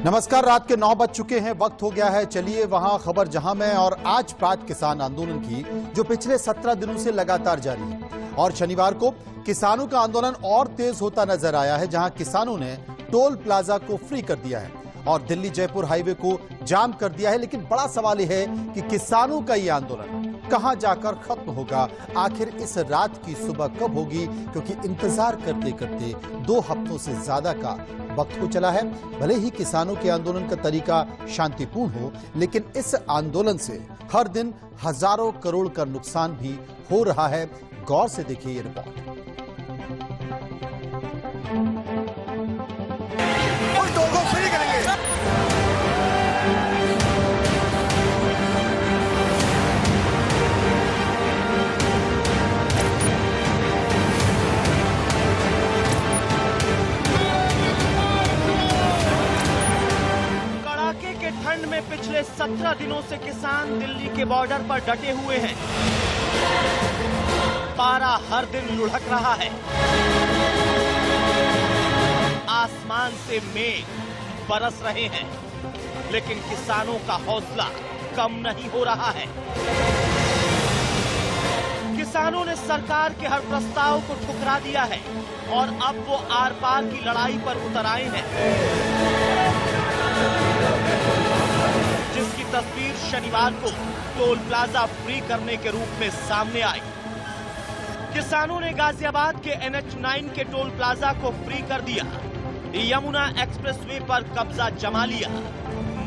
नमस्कार, रात के 9 बज चुके हैं। वक्त हो गया है, चलिए वहां खबर जहां में। और आज बात किसान आंदोलन की, जो पिछले 17 दिनों से लगातार जारी है। और शनिवार को किसानों का आंदोलन और तेज होता नजर आया है, जहां किसानों ने टोल प्लाजा को फ्री कर दिया है और दिल्ली जयपुर हाईवे को जाम कर दिया है। लेकिन बड़ा सवाल यह है कि किसानों का ये आंदोलन कहां जाकर खत्म होगा, आखिर इस रात की सुबह कब होगी, क्योंकि इंतजार करते करते 2 हफ्तों से ज्यादा का वक्त हो चला है। भले ही किसानों के आंदोलन का तरीका शांतिपूर्ण हो, लेकिन इस आंदोलन से हर दिन हजारों करोड़ का नुकसान भी हो रहा है। गौर से देखिए ये रिपोर्ट। ठंड में पिछले 17 दिनों से किसान दिल्ली के बॉर्डर पर डटे हुए हैं। पारा हर दिन लुढ़क रहा है। आसमान से मेघ बरस रहे हैं, लेकिन किसानों का हौसला कम नहीं हो रहा है। किसानों ने सरकार के हर प्रस्ताव को ठुकरा दिया है और अब वो आर पार की लड़ाई पर उतर आए हैं, जिसकी तस्वीर शनिवार को टोल प्लाजा फ्री करने के रूप में सामने आई। किसानों ने गाजियाबाद के NH9 के टोल प्लाजा को फ्री कर दिया, यमुना एक्सप्रेसवे पर कब्जा जमा लिया,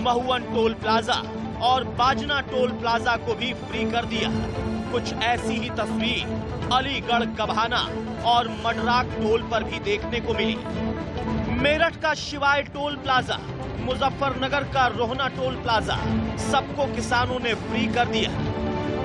महुवन टोल प्लाजा और बाजना टोल प्लाजा को भी फ्री कर दिया। कुछ ऐसी ही तस्वीर अलीगढ़ कभाना और मडराक टोल पर भी देखने को मिली। मेरठ का शिवाय टोल प्लाजा, मुजफ्फरनगर का रोहना टोल प्लाजा, सबको किसानों ने फ्री कर दिया।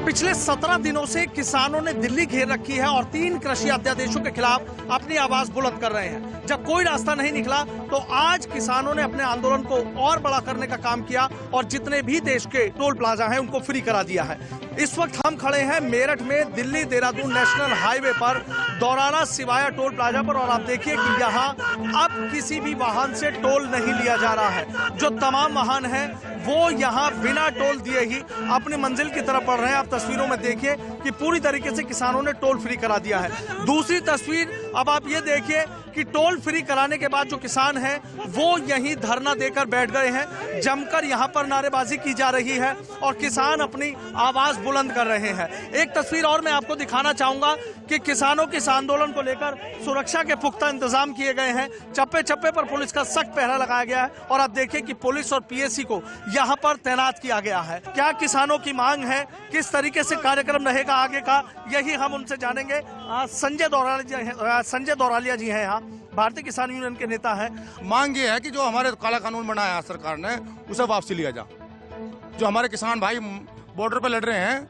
पिछले 17 दिनों से किसानों ने दिल्ली घेर रखी है और 3 कृषि अध्यादेशों के खिलाफ अपनी आवाज बुलंद कर रहे हैं। जब कोई रास्ता नहीं निकला तो आज किसानों ने अपने आंदोलन को और बड़ा करने का काम किया और जितने भी देश के टोल प्लाजा हैं उनको फ्री करा दिया है। इस वक्त हम खड़े हैं मेरठ में दिल्ली देहरादून नेशनल हाईवे पर दौराना सिवाया टोल प्लाजा पर, और आप देखिए कि यहाँ अब किसी भी वाहन से टोल नहीं लिया जा रहा है। जो तमाम वाहन हैं वो यहाँ बिना टोल दिए ही अपनी मंजिल की तरफ बढ़ रहे हैं। आप तस्वीरों में देखिए कि पूरी तरीके से किसानों ने टोल फ्री करा दिया है। दूसरी तस्वीर अब आप ये देखिए कि टोल फ्री कराने के बाद जो किसान हैं वो यहीं धरना देकर बैठ गए हैं। जमकर यहाँ पर नारेबाजी की जा रही है और किसान अपनी आवाज बुलंद कर रहे हैं। एक तस्वीर और मैं आपको दिखाना चाहूंगा कि किसानों के इस आंदोलन को लेकर सुरक्षा के पुख्ता इंतजाम किए गए हैं। चप्पे चप्पे पर पुलिस का सख्त पहरा लगाया गया है और आप देखिए कि पुलिस और PSC को यहाँ पर तैनात किया गया है। क्या किसानों की मांग है, किस तरीके से कार्यक्रम रहेगा आगे का, यही हम उनसे जानेंगे। संजय दौरालिया जी हैं यहाँ, भारतीय किसान यूनियन के नेता हैं। मांग ये है कि जो हमारे काला कानून बनाया सरकार ने उसे वापसी लिया जा। जो हमारे किसान भाई बॉर्डर पर लड़ रहे हैं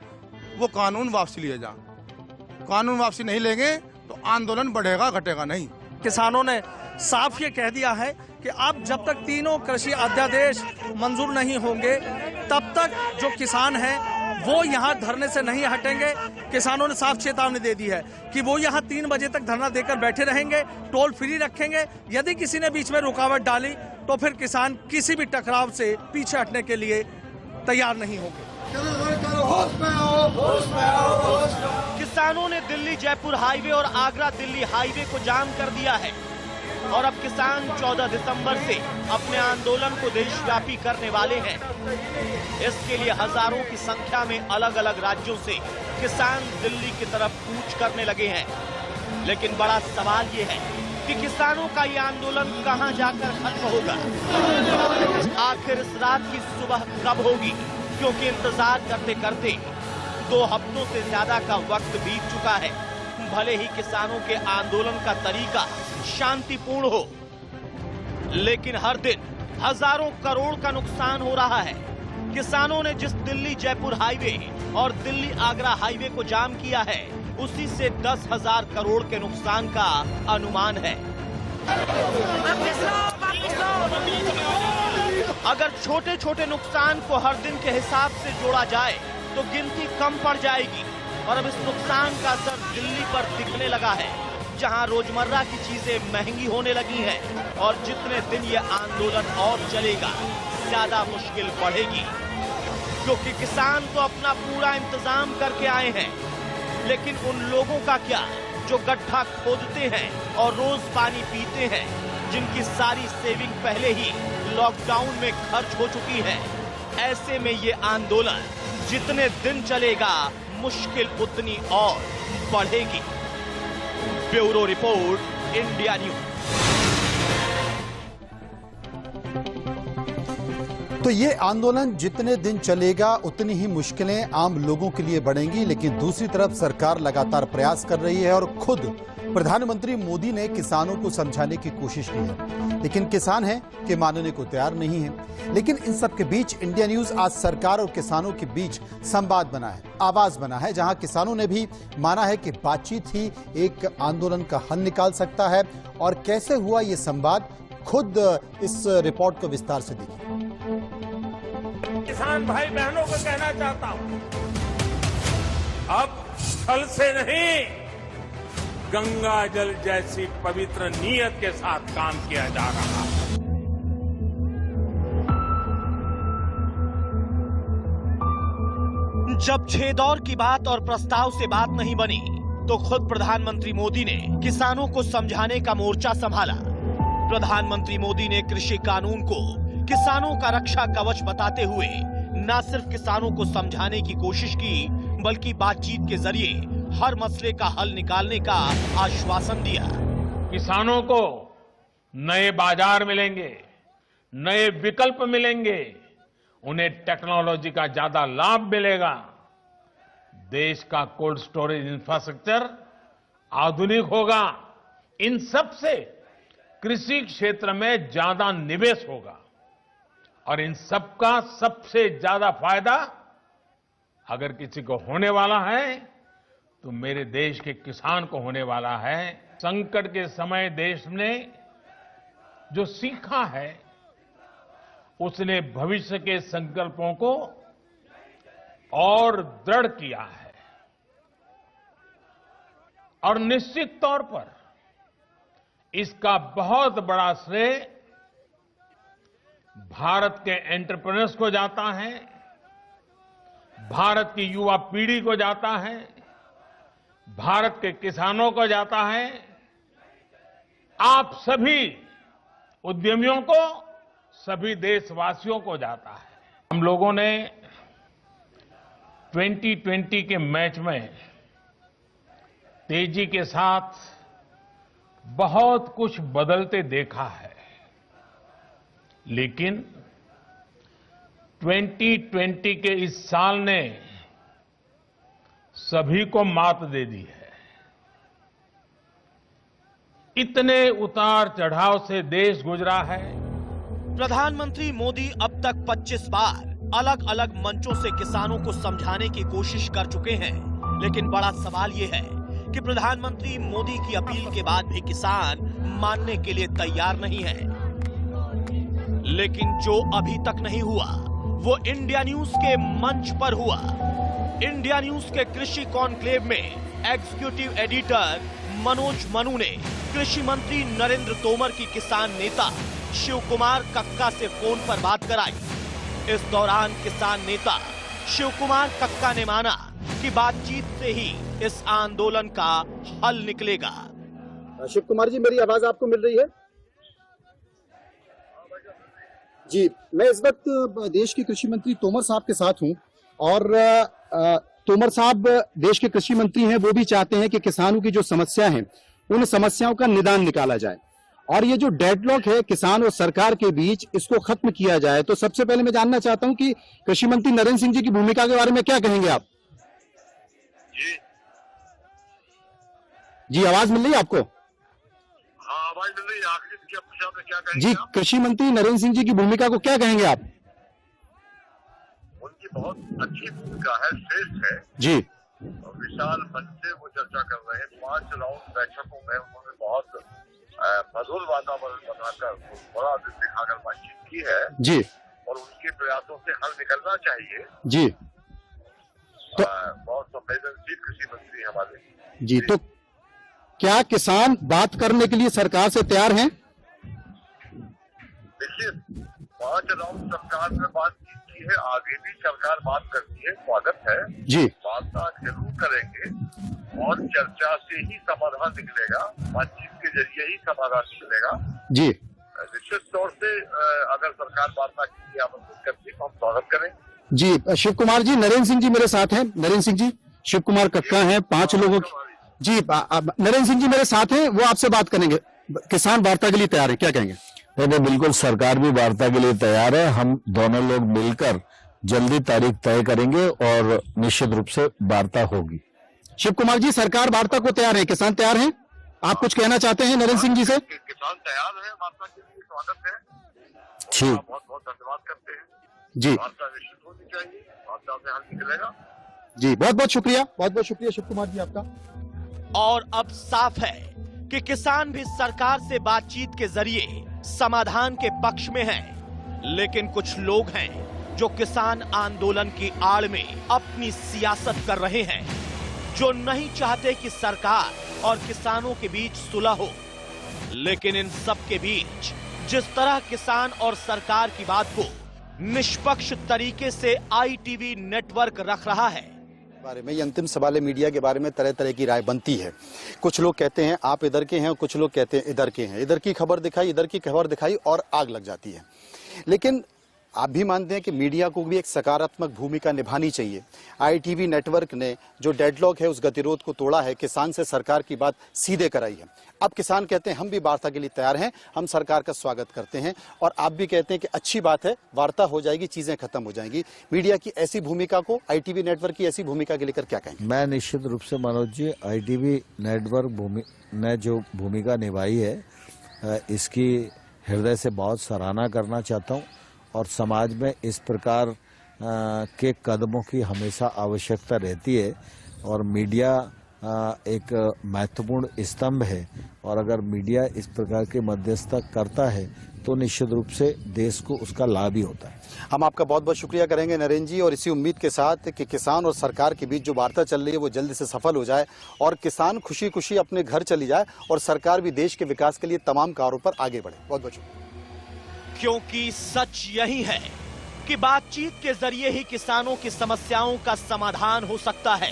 वो कानून वापसी लिया जा। कानून वापसी नहीं लेंगे तो आंदोलन बढ़ेगा, घटेगा नहीं। किसानों ने साफ ये कह दिया है कि अब जब तक तीनों कृषि अध्यादेश मंजूर नहीं होंगे तब तक जो किसान हैं वो यहाँ धरने से नहीं हटेंगे। किसानों ने साफ चेतावनी दे दी है कि वो यहाँ 3 बजे तक धरना देकर बैठे रहेंगे, टोल फ्री रखेंगे। यदि किसी ने बीच में रुकावट डाली तो फिर किसान किसी भी टकराव से पीछे हटने के लिए तैयार नहीं होंगे। किसानों ने दिल्ली जयपुर हाईवे और आगरा दिल्ली हाईवे को जाम कर दिया है और अब किसान 14 दिसंबर से अपने आंदोलन को देशव्यापी करने वाले हैं। इसके लिए हजारों की संख्या में अलग अलग राज्यों से किसान दिल्ली की तरफ कूच करने लगे हैं। लेकिन बड़ा सवाल ये है कि किसानों का ये आंदोलन कहां जाकर खत्म होगा, आखिर इस रात की सुबह कब होगी, क्योंकि इंतजार करते करते 2 हफ्तों से ज्यादा का वक्त बीत चुका है। भले ही किसानों के आंदोलन का तरीका शांतिपूर्ण हो, लेकिन हर दिन हजारों करोड़ का नुकसान हो रहा है। किसानों ने जिस दिल्ली जयपुर हाईवे और दिल्ली आगरा हाईवे को जाम किया है उसी से 10,000 करोड़ के नुकसान का अनुमान है। अगर छोटे छोटे नुकसान को हर दिन के हिसाब से जोड़ा जाए तो गिनती कम पड़ जाएगी और अब इस नुकसान का असर दिल्ली पर दिखने लगा है। जहां रोजमर्रा की चीजें महंगी होने लगी हैं और जितने दिन ये आंदोलन और चलेगा ज्यादा मुश्किल बढ़ेगी, क्योंकि किसान तो अपना पूरा इंतजाम करके आए हैं, लेकिन उन लोगों का क्या जो गड्ढा खोदते हैं और रोज पानी पीते हैं, जिनकी सारी सेविंग पहले ही लॉकडाउन में खर्च हो चुकी है। ऐसे में ये आंदोलन जितने दिन चलेगा मुश्किल उतनी और बढ़ेगी। Bureau report, India news. तो ये आंदोलन जितने दिन चलेगा उतनी ही मुश्किलें आम लोगों के लिए बढ़ेंगी, लेकिन दूसरी तरफ सरकार लगातार प्रयास कर रही है और खुद प्रधानमंत्री मोदी ने किसानों को समझाने की कोशिश की है, लेकिन किसान हैं कि मानने को तैयार नहीं है। लेकिन इन सब के बीच इंडिया न्यूज आज सरकार और किसानों के बीच संवाद बना है, आवाज बना है, जहां किसानों ने भी माना है कि बातचीत ही एक आंदोलन का हल निकाल सकता है। और कैसे हुआ ये संवाद, खुद इस रिपोर्ट को विस्तार से देखिए। किसान भाई बहनों को कहना चाहता हूं, अब छल से नहीं, गंगा जल जैसी पवित्र नीयत के साथ काम किया जा रहा है। जब 6 दौर की बात और प्रस्ताव से बात नहीं बनी, तो खुद प्रधानमंत्री मोदी ने किसानों को समझाने का मोर्चा संभाला। प्रधानमंत्री मोदी ने कृषि कानून को किसानों का रक्षा कवच बताते हुए न सिर्फ किसानों को समझाने की कोशिश की, बल्कि बातचीत के जरिए हर मसले का हल निकालने का आश्वासन दिया। किसानों को नए बाजार मिलेंगे, नए विकल्प मिलेंगे, उन्हें टेक्नोलॉजी का ज्यादा लाभ मिलेगा, देश का कोल्ड स्टोरेज इंफ्रास्ट्रक्चर आधुनिक होगा, इन सब से कृषि क्षेत्र में ज्यादा निवेश होगा और इन सब का सबसे ज्यादा फायदा अगर किसी को होने वाला है तो मेरे देश के किसान को होने वाला है। संकट के समय देश ने जो सीखा है उसने भविष्य के संकल्पों को और दृढ़ किया है और निश्चित तौर पर इसका बहुत बड़ा श्रेय भारत के एंटरप्रेन्योर्स को जाता है, भारत की युवा पीढ़ी को जाता है, भारत के किसानों को जाता है, आप सभी उद्यमियों को, सभी देशवासियों को जाता है। हम लोगों ने 2020 के मैच में तेजी के साथ बहुत कुछ बदलते देखा है, लेकिन 2020 के इस साल ने सभी को मात दे दी है। इतने उतार चढ़ाव से देश गुजरा है। प्रधानमंत्री मोदी अब तक 25 बार अलग अलग मंचों से किसानों को समझाने की कोशिश कर चुके हैं, लेकिन बड़ा सवाल ये है कि प्रधानमंत्री मोदी की अपील के बाद भी किसान मानने के लिए तैयार नहीं है। लेकिन जो अभी तक नहीं हुआ वो इंडिया न्यूज के मंच पर हुआ। इंडिया न्यूज के कृषि कॉन्क्लेव में एग्जीक्यूटिव एडिटर मनोज मनु ने कृषि मंत्री नरेंद्र तोमर की किसान नेता शिव कुमार कक्का से फोन पर बात कराई। इस दौरान किसान नेता शिव कुमार कक्का ने माना कि बातचीत से ही इस आंदोलन का हल निकलेगा। शिव कुमार जी, मेरी आवाज आपको मिल रही है? जी, मैं इस वक्त देश के कृषि मंत्री तोमर साहब के साथ हूं और तोमर साहब देश के कृषि मंत्री हैं, वो भी चाहते हैं कि किसानों की जो समस्या है उन समस्याओं का निदान निकाला जाए और ये जो डेडलॉक है किसान और सरकार के बीच, इसको खत्म किया जाए। तो सबसे पहले मैं जानना चाहता हूं कि कृषि मंत्री नरेंद्र सिंह जी की भूमिका के बारे में क्या कहेंगे आप? जी, आवाज मिल रही है आपको? हाँ, आवाज मिल रही है। आखिर क्या पूछा, तो क्या कहेंगे जी, आप? कृषि मंत्री नरेंद्र सिंह जी की भूमिका को क्या कहेंगे आप? उनकी बहुत अच्छी भूमिका है, श्रेष्ठ है जी, और विशाल मंच से वो चर्चा कर रहे हैं। 5 राउंड बैठकों में उन्होंने बहुत मधुर वातावरण बनाकर, बड़ा दिल दिखाकर बातचीत की है जी, और उनके प्रयासों से हल निकलना चाहिए। जी, तो बहुत संवेदनशील कृषि मंत्री हमारे। जी, तो क्या किसान बात करने के लिए सरकार से तैयार हैं? देखिए 5 राउंड सरकार में बातचीत की है, आगे भी सरकार बात करती है, स्वागत है जी। वार्ता जरूर करेंगे और चर्चा से ही समाधान निकलेगा, बातचीत के जरिए ही समाधान निकलेगा जी निश्चित तौर से। अगर सरकार वार्ता के लिए आमंत्रित करती है तो हम स्वागत करेंगे। जी शिव कुमार जी, नरेंद्र सिंह जी मेरे साथ हैं। नरेंद्र सिंह जी, शिव कुमार कक्का हैं, 5 लोगों की जी। नरेंद्र सिंह जी मेरे साथ हैं, वो आपसे बात करेंगे। किसान वार्ता के लिए तैयार है, क्या कहेंगे? नहीं, बिल्कुल सरकार भी वार्ता के लिए तैयार है। हम दोनों लोग मिलकर जल्दी तारीख तय करेंगे और निश्चित रूप से वार्ता होगी। शिव कुमार जी, सरकार वार्ता को तैयार है, किसान तैयार हैं? आप कुछ कहना चाहते हैं नरेंद्र सिंह जी से? किसान तैयार है, वार्ता के लिए स्वागत है। ठीक, बहुत बहुत धन्यवाद करते हैं जी वार्ता निश्चित होनी चाहिए, वार्ता से हल निकलेगा। जी, बहुत बहुत शुक्रिया शिव कुमार जी आपका। और अब साफ है कि किसान भी सरकार से बातचीत के जरिए समाधान के पक्ष में हैं, लेकिन कुछ लोग हैं जो किसान आंदोलन की आड़ में अपनी सियासत कर रहे हैं, जो नहीं चाहते कि सरकार और किसानों के बीच सुलह हो। लेकिन इन सब के बीच जिस तरह किसान और सरकार की बात को निष्पक्ष तरीके से ITV नेटवर्क रख रहा है, बारे में ये अंतिम सवाल है। मीडिया के बारे में तरह तरह की राय बनती है। कुछ लोग कहते हैं आप इधर के हैं और कुछ लोग कहते हैं इधर के हैं। इधर की खबर दिखाई, इधर की खबर दिखाई और आग लग जाती है। लेकिन आप भी मानते हैं कि मीडिया को भी एक सकारात्मक भूमिका निभानी चाहिए। ITV नेटवर्क ने जो डेडलॉक है उस गतिरोध को तोड़ा है, किसान से सरकार की बात सीधे कराई है। अब किसान कहते हैं हम भी वार्ता के लिए तैयार हैं, हम सरकार का स्वागत करते हैं। और आप भी कहते हैं कि अच्छी बात है, वार्ता हो जाएगी, चीजें खत्म हो जाएंगी। मीडिया की ऐसी भूमिका को, ITV नेटवर्क की ऐसी भूमिका के लेकर क्या कहेंगे? मैं निश्चित रूप से मनोज जी ITV नेटवर्क ने जो भूमिका निभाई है इसकी हृदय से बहुत सराहना करना चाहता हूँ। और समाज में इस प्रकार के कदमों की हमेशा आवश्यकता रहती है और मीडिया एक महत्वपूर्ण स्तंभ है। और अगर मीडिया इस प्रकार के मध्यस्थता करता है तो निश्चित रूप से देश को उसका लाभ ही होता है। हम आपका बहुत बहुत शुक्रिया करेंगे नरेंद्र जी, और इसी उम्मीद के साथ कि किसान और सरकार के बीच जो वार्ता चल रही है वो जल्दी से सफल हो जाए और किसान खुशी खुशी अपने घर चली जाए और सरकार भी देश के विकास के लिए तमाम कार्यों पर आगे बढ़े। बहुत बहुत शुक्रिया। क्योंकि सच यही है कि बातचीत के जरिए ही किसानों की समस्याओं का समाधान हो सकता है,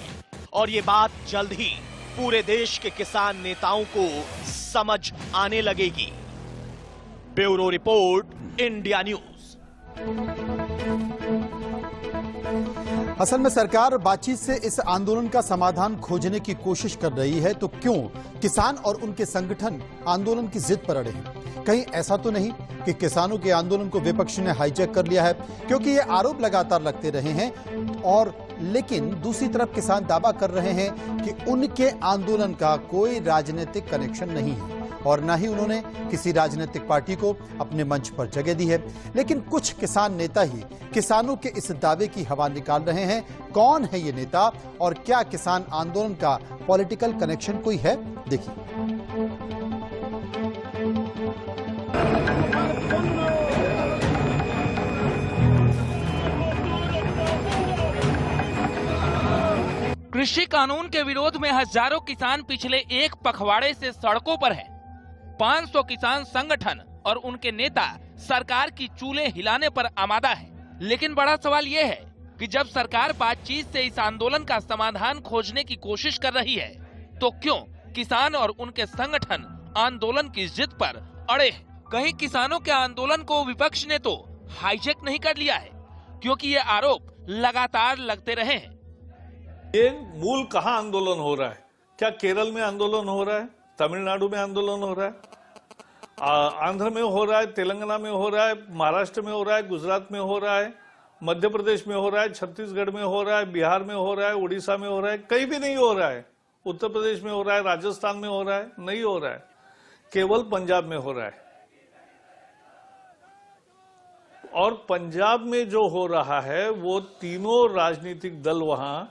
और ये बात जल्द ही पूरे देश के किसान नेताओं को समझ आने लगेगी। Bureau report, India news. असल में सरकार बातचीत से इस आंदोलन का समाधान खोजने की कोशिश कर रही है, तो क्यों किसान और उनके संगठन आंदोलन की जिद पर अड़े हैं? कहीं ऐसा तो नहीं कि किसानों के आंदोलन को विपक्ष ने हाईजैक कर लिया है? क्योंकि ये आरोप लगातार लगते रहे हैं, और लेकिन दूसरी तरफ किसान दावा कर रहे हैं कि उनके आंदोलन का कोई राजनीतिक कनेक्शन नहीं है और न ही उन्होंने किसी राजनीतिक पार्टी को अपने मंच पर जगह दी है। लेकिन कुछ किसान नेता ही किसानों के इस दावे की हवा निकाल रहे हैं। कौन है ये नेता और क्या किसान आंदोलन का पॉलिटिकल कनेक्शन कोई है? देखिए। कृषि कानून के विरोध में हजारों किसान पिछले एक पखवाड़े से सड़कों पर हैं। 500 किसान संगठन और उनके नेता सरकार की चूल्हे हिलाने पर आमादा हैं। लेकिन बड़ा सवाल ये है कि जब सरकार बातचीत से इस आंदोलन का समाधान खोजने की कोशिश कर रही है, तो क्यों किसान और उनके संगठन आंदोलन की जिद पर अड़े हैं? कहीं किसानों के आंदोलन को विपक्ष ने तो हाईजैक नहीं कर लिया है? क्योंकि ये आरोप लगातार लगते रहे हैं। ये मूल कहाँ आंदोलन हो रहा है? क्या केरल में आंदोलन हो रहा है? तमिलनाडु में आंदोलन हो रहा है? आंध्र में हो रहा है? तेलंगाना में हो रहा है? महाराष्ट्र में हो रहा है? गुजरात में हो रहा है? मध्य प्रदेश में हो रहा है? छत्तीसगढ़ में हो रहा है? बिहार में हो रहा है? उड़ीसा में हो रहा है? कहीं भी नहीं हो रहा है। उत्तर प्रदेश में हो रहा है? राजस्थान में हो रहा है? नहीं हो रहा है। केवल पंजाब में हो रहा है। और पंजाब में जो हो रहा है वो तीनों राजनीतिक दल वहां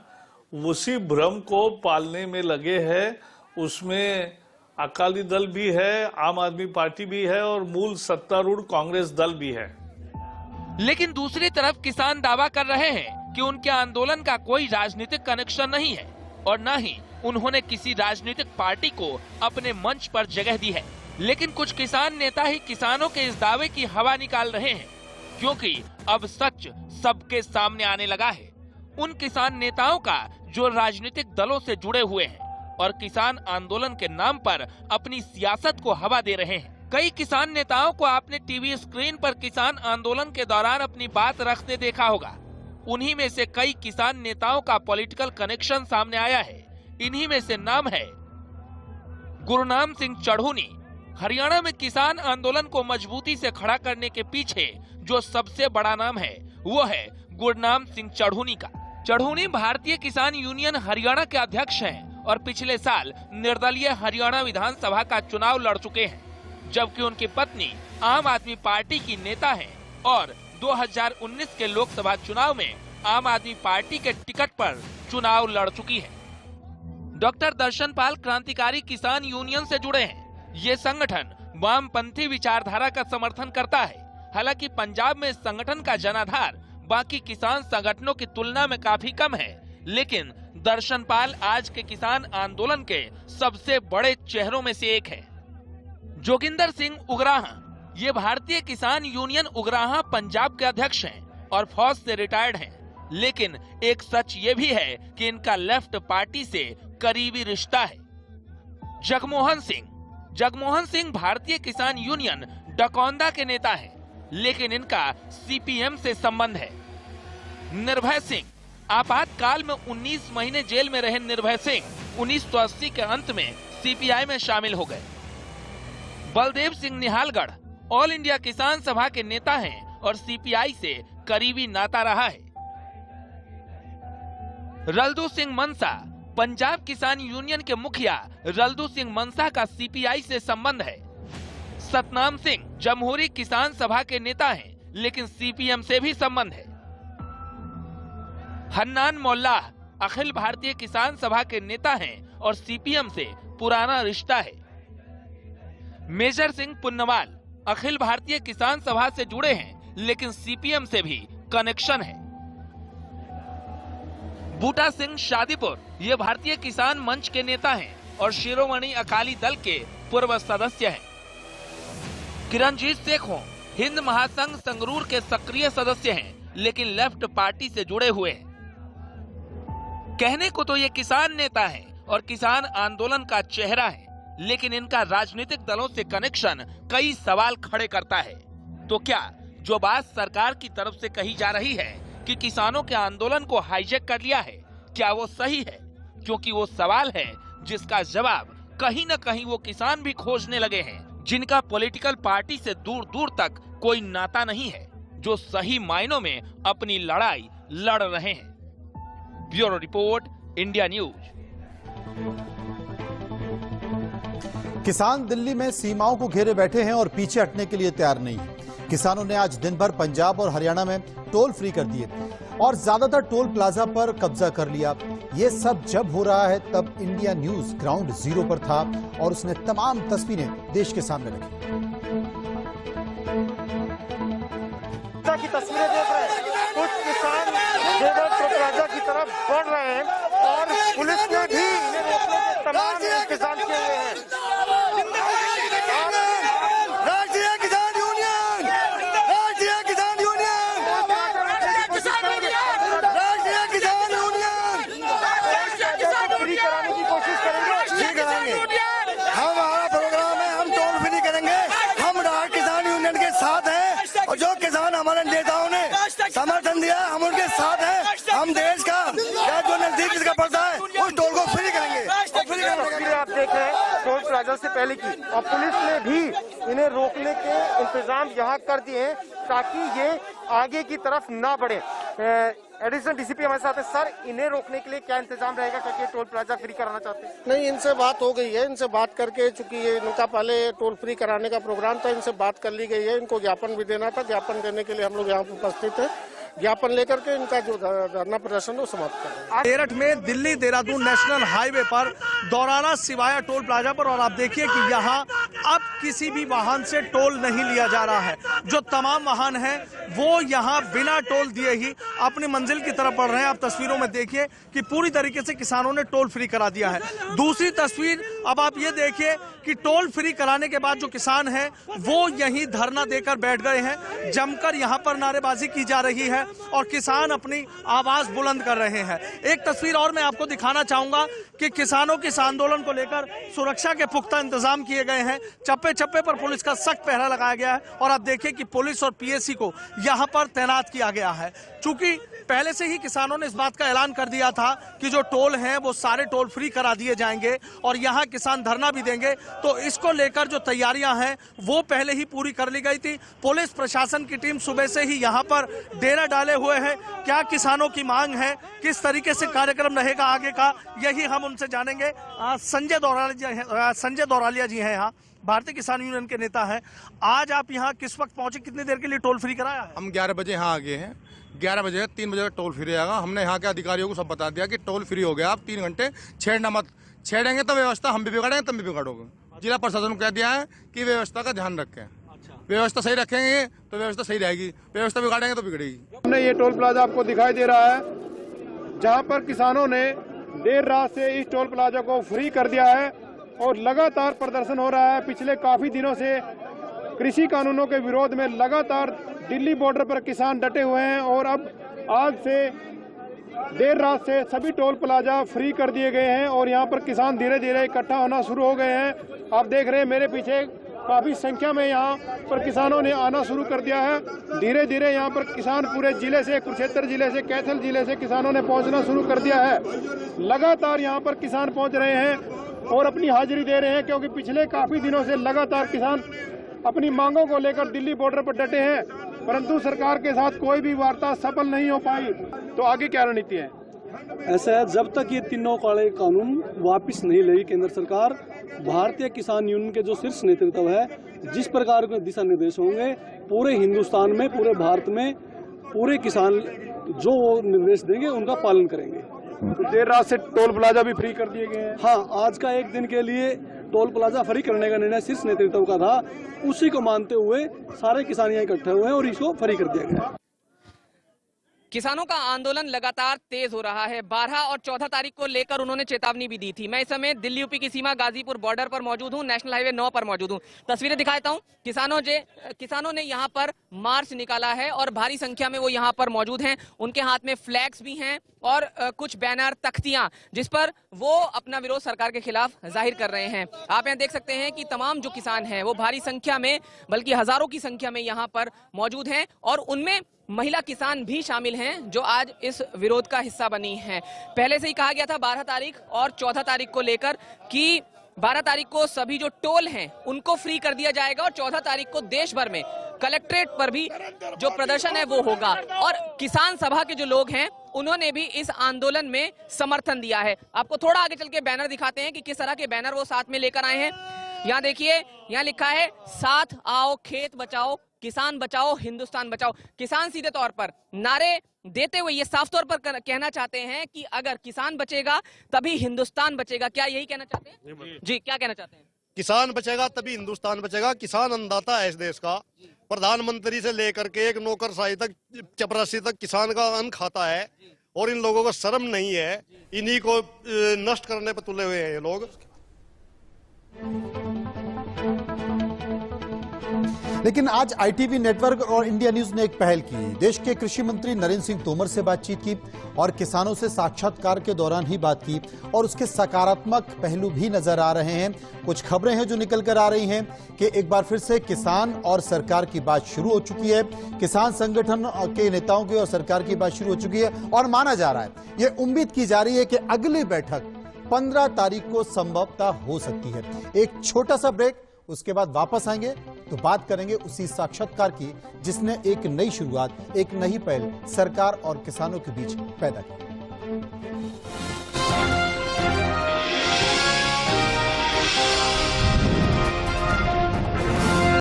उसी भ्रम को पालने में लगे हैं। उसमें अकाली दल भी है, आम आदमी पार्टी भी है और मूल सत्तारूढ़ कांग्रेस दल भी है। लेकिन दूसरी तरफ किसान दावा कर रहे हैं कि उनके आंदोलन का कोई राजनीतिक कनेक्शन नहीं है और न ही उन्होंने किसी राजनीतिक पार्टी को अपने मंच पर जगह दी है। लेकिन कुछ किसान नेता ही किसानों के इस दावे की हवा निकाल रहे हैं, क्योंकि अब सच सबके सामने आने लगा है। उन किसान नेताओं का जो राजनीतिक दलों से जुड़े हुए हैं और किसान आंदोलन के नाम पर अपनी सियासत को हवा दे रहे हैं। कई किसान नेताओं को आपने टीवी स्क्रीन पर किसान आंदोलन के दौरान अपनी बात रखते देखा होगा। उन्हीं में से कई किसान नेताओं का पॉलिटिकल कनेक्शन सामने आया है। इन्हीं में से नाम है गुरनाम सिंह चढ़ूनी। हरियाणा में किसान आंदोलन को मजबूती से खड़ा करने के पीछे जो सबसे बड़ा नाम है वो है गुरनाम सिंह चढ़ूनी का। चढ़ूनी भारतीय किसान यूनियन हरियाणा के अध्यक्ष हैं और पिछले साल निर्दलीय हरियाणा विधानसभा का चुनाव लड़ चुके हैं, जबकि उनकी पत्नी आम आदमी पार्टी की नेता है और 2019 के लोकसभा चुनाव में आम आदमी पार्टी के टिकट पर चुनाव लड़ चुकी है। डॉक्टर दर्शन पाल क्रांतिकारी किसान यूनियन से जुड़े हैं। ये संगठन वामपंथी विचारधारा का समर्थन करता है। हालांकि पंजाब में इस संगठन का जनाधार बाकी किसान संगठनों की तुलना में काफी कम है, लेकिन दर्शन पाल आज के किसान आंदोलन के सबसे बड़े चेहरों में से एक है। जोगिंदर सिंह उगराहा, ये भारतीय किसान यूनियन उगराहा पंजाब के अध्यक्ष हैं और फौज से रिटायर्ड हैं। लेकिन एक सच ये भी है कि इनका लेफ्ट पार्टी से करीबी रिश्ता है। जगमोहन सिंह भारतीय किसान यूनियन डकौंदा के नेता हैं, लेकिन इनका सीपीएम से संबंध है। निर्भय सिंह, आपातकाल में 19 महीने जेल में रहे निर्भय सिंह 1980 के अंत में सीपीआई में शामिल हो गए। बलदेव सिंह निहालगढ़ ऑल इंडिया किसान सभा के नेता हैं और सीपीआई से करीबी नाता रहा है। रल्दू सिंह मनसा, पंजाब किसान यूनियन के मुखिया रल्दू सिंह मनसा का सीपीआई से संबंध है। सतनाम सिंह जमहूरी किसान सभा के नेता हैं, लेकिन सीपीएम से भी संबंध है। हन्नान मोल्लाह अखिल भारतीय किसान सभा के नेता हैं और सीपीएम से पुराना रिश्ता है। मेजर सिंह पुन्नवाल अखिल भारतीय किसान सभा से जुड़े हैं, लेकिन सीपीएम से भी कनेक्शन है। बूटा सिंह शादीपुर, ये भारतीय किसान मंच के नेता हैं और शिरोमणि अकाली दल के पूर्व सदस्य हैं। किरणजीत सेखों हिंद महासंघ संगरूर के सक्रिय सदस्य हैं, लेकिन लेफ्ट पार्टी से जुड़े हुए हैं। कहने को तो ये किसान नेता हैं और किसान आंदोलन का चेहरा है, लेकिन इनका राजनीतिक दलों से कनेक्शन कई सवाल खड़े करता है। तो क्या जो बात सरकार की तरफ से कही जा रही है कि किसानों के आंदोलन को हाईजैक कर लिया है, क्या वो सही है? क्योंकि वो सवाल है जिसका जवाब कहीं न कहीं वो किसान भी खोजने लगे हैं, जिनका पॉलिटिकल पार्टी से दूर दूर तक कोई नाता नहीं है, जो सही मायनों में अपनी लड़ाई लड़ रहे हैं। Bureau report, India news. किसान दिल्ली में सीमाओं को घेरे बैठे हैं और पीछे हटने के लिए तैयार नहीं। किसानों ने आज दिन भर पंजाब और हरियाणा में टोल फ्री कर दिए और ज्यादातर टोल प्लाजा पर कब्जा कर लिया। ये सब जब हो रहा है तब इंडिया न्यूज ग्राउंड जीरो पर था और उसने तमाम तस्वीरें देश के सामने रखी। की तस्वीरें देख रहे हैं, कुछ किसान टोल प्लाजा की तरफ बढ़ रहे हैं और पुलिस ने भी इन्हें रोकने के तमाम इंतजाम किए हुए हैं। समर्थन दिया, हम उनके साथ हैं। हम देश का या जो नजदीक इसका पड़ता है उस टोल को फ्री करेंगे। तस्वीरें आप देख रहे हैं टोल प्लाजा से पहले की, और पुलिस ने भी इन्हें रोकने के इंतजाम यहाँ कर दिए हैं ताकि ये आगे की तरफ ना बढ़े। एडिशनल डीसीपी हमारे साथ है। सर, इन्हें रोकने के लिए क्या इंतजाम रहेगा, क्योंकि टोल प्लाजा फ्री कराना चाहते हैं? नहीं, इनसे बात हो गई है। इनसे बात करके, चूंकि ये इनका पहले टोल फ्री कराने का प्रोग्राम था, इनसे बात कर ली गई है। इनको ज्ञापन भी देना था। ज्ञापन देने के लिए हम लोग यहाँ उपस्थित हैं। ज्ञापन लेकर के इनका जो धरना प्रदर्शन है समाप्त कर। मेरठ में दिल्ली देहरादून नेशनल हाईवे पर दौराना सिवाया टोल प्लाजा पर, और आप देखिए कि यहाँ अब किसी भी वाहन से टोल नहीं लिया जा रहा है। जो तमाम वाहन हैं वो यहाँ बिना टोल दिए ही अपनी मंजिल की तरफ बढ़ रहे हैं। आप तस्वीरों में देखिए कि पूरी तरीके से किसानों ने टोल फ्री करा दिया है। दूसरी तस्वीर अब आप ये देखिए कि टोल फ्री कराने के बाद जो किसान हैं वो यहीं धरना देकर बैठ गए हैं। जमकर यहाँ पर नारेबाजी की जा रही है और किसान अपनी आवाज बुलंद कर रहे हैं। एक तस्वीर और मैं आपको दिखाना चाहूंगा कि किसानों के इस आंदोलन को लेकर सुरक्षा के पुख्ता इंतजाम किए गए हैं। चप्पे चप्पे पर पुलिस का सख्त पहरा लगाया गया है और आप देखिए कि पुलिस और पीएससी को यहाँ पर तैनात किया गया है। चूंकि पहले से ही किसानों ने इस बात का ऐलान कर दिया था कि जो टोल हैं वो सारे टोल फ्री करा दिए जाएंगे और यहाँ किसान धरना भी देंगे, तो इसको लेकर जो तैयारियां हैं वो पहले ही पूरी कर ली गई थी। पुलिस प्रशासन की टीम सुबह से ही यहाँ पर डेरा डाले हुए है। क्या किसानों की मांग है, किस तरीके से कार्यक्रम रहेगा आगे का, यही हम उनसे जानेंगे। संजय दौरालिया जी हैं यहाँ, भारतीय किसान यूनियन के नेता हैं। आज आप यहाँ किस वक्त पहुंचे, कितनी देर के लिए टोल फ्री कराया है? हम 11 बजे यहाँ आ गए हैं। 11 बजे 3 बजे टोल फ्री आएगा। हमने यहाँ के अधिकारियों को सब बता दिया कि टोल फ्री हो गया, आप 3 घंटे छेड़ना मत। छेड़ेंगे तो व्यवस्था हम भी बिगाड़ेंगे, तुम भी बिगाड़ोगे। जिला प्रशासन को कह दिया है कि व्यवस्था का ध्यान रखें। व्यवस्था सही रखेंगे तो व्यवस्था सही रहेगी, व्यवस्था बिगाड़ेंगे तो बिगड़ेगी। हमने ये टोल प्लाजा आपको दिखाई दे रहा है जहाँ पर किसानों ने देर रात से इस टोल प्लाजा को फ्री कर दिया है और लगातार प्रदर्शन हो रहा है। पिछले काफी दिनों से कृषि कानूनों के विरोध में लगातार दिल्ली बॉर्डर पर किसान डटे हुए हैं और अब आज से देर रात से सभी टोल प्लाजा फ्री कर दिए गए हैं और यहाँ पर किसान धीरे धीरे इकट्ठा होना शुरू हो गए हैं। आप देख रहे हैं मेरे पीछे काफी संख्या में यहाँ पर किसानों ने आना शुरू कर दिया है। धीरे धीरे यहाँ पर किसान पूरे जिले से, कुरुक्षेत्र जिले से, कैथल जिले से किसानों ने पहुँचना शुरू कर दिया है। लगातार यहाँ पर किसान पहुँच रहे हैं और अपनी हाजिरी दे रहे हैं, क्योंकि पिछले काफी दिनों से लगातार किसान अपनी मांगों को लेकर दिल्ली बॉर्डर पर डटे हैं, परंतु सरकार के साथ कोई भी वार्ता सफल नहीं हो पाई। तो आगे क्या रणनीति है? ऐसा है, जब तक ये तीनों काले कानून वापस नहीं लेगी केंद्र सरकार, भारतीय किसान यूनियन के जो शीर्ष नेतृत्व है, जिस प्रकार के दिशा निर्देश होंगे पूरे हिंदुस्तान में, पूरे भारत में, पूरे किसान जो निर्देश देंगे उनका पालन करेंगे। तो देर रात से टोल प्लाजा भी फ्री कर दिए गए हैं। हाँ, आज का एक दिन के लिए टोल प्लाजा फ्री करने का निर्णय शीर्ष नेतृत्व का था, उसी को मानते हुए सारे किसान यहाँ इकट्ठे हुए हैं और इसको फ्री कर दिया गया। किसानों का आंदोलन लगातार तेज हो रहा है। 12 और 14 तारीख को लेकर उन्होंने चेतावनी भी दी थी। मैं इस समय दिल्ली यूपी की सीमा गाजीपुर बॉर्डर पर मौजूद हूं, नेशनल हाईवे 9 पर मौजूद हूं। तस्वीरें दिखाता हूं। किसानों ने यहां पर मार्च निकाला है और भारी संख्या में वो यहां पर मौजूद हैं। उनके हाथ में फ्लैग्स भी हैं और कुछ बैनर, तख्तियां, जिस पर वो अपना विरोध सरकार के खिलाफ जाहिर कर रहे हैं। आप यहाँ देख सकते हैं कि तमाम जो किसान हैं वो भारी संख्या में, बल्कि हजारों की संख्या में यहाँ पर मौजूद हैं और उनमें महिला किसान भी शामिल हैं जो आज इस विरोध का हिस्सा बनी हैं। पहले से ही कहा गया था 12 तारीख और 14 तारीख को लेकर कि 12 तारीख को सभी जो टोल हैं उनको फ्री कर दिया जाएगा और 14 तारीख को देश भर में कलेक्ट्रेट पर भी जो प्रदर्शन है वो होगा। और किसान सभा के जो लोग हैं उन्होंने भी इस आंदोलन में समर्थन दिया है। आपको थोड़ा आगे चल के बैनर दिखाते हैं कि किस तरह के बैनर वो साथ में लेकर आए हैं। यहाँ देखिए, यहाँ लिखा है साथ आओ खेत बचाओ, किसान बचाओ, हिंदुस्तान बचाओ। किसान सीधे तौर पर नारे देते हुए ये साफ तौर पर कहना चाहते हैं कि अगर किसान बचेगा तभी हिंदुस्तान बचेगा। क्या यही कहना चाहते हैं? जी, क्या कहना चाहते हैं? किसान बचेगा तभी हिंदुस्तान बचेगा। किसान अन्नदाता है इस देश का। प्रधानमंत्री से लेकर के एक नौकरशाही तक, चपरासी तक किसान का अन्न खाता है और इन लोगों को शर्म नहीं है। इन्हीं को नष्ट करने पर तुले हुए हैं ये लोग। लेकिन आज आईटीवी नेटवर्क और इंडिया न्यूज ने एक पहल की। देश के कृषि मंत्री नरेंद्र सिंह तोमर से बातचीत की और किसानों से साक्षात्कार के दौरान ही बात की और उसके सकारात्मक पहलू भी नजर आ रहे हैं। कुछ खबरें हैं जो निकल कर आ रही हैं कि एक बार फिर से किसान और सरकार की बात शुरू हो चुकी है। किसान संगठन के नेताओं की और सरकार की बात शुरू हो चुकी है और माना जा रहा है, ये उम्मीद की जा रही है कि अगली बैठक 15 तारीख को संभवतः हो सकती है। एक छोटा सा ब्रेक, उसके बाद वापस आएंगे तो बात करेंगे उसी साक्षात्कार की जिसने एक नई शुरुआत, एक नई पहल सरकार और किसानों के बीच पैदा की।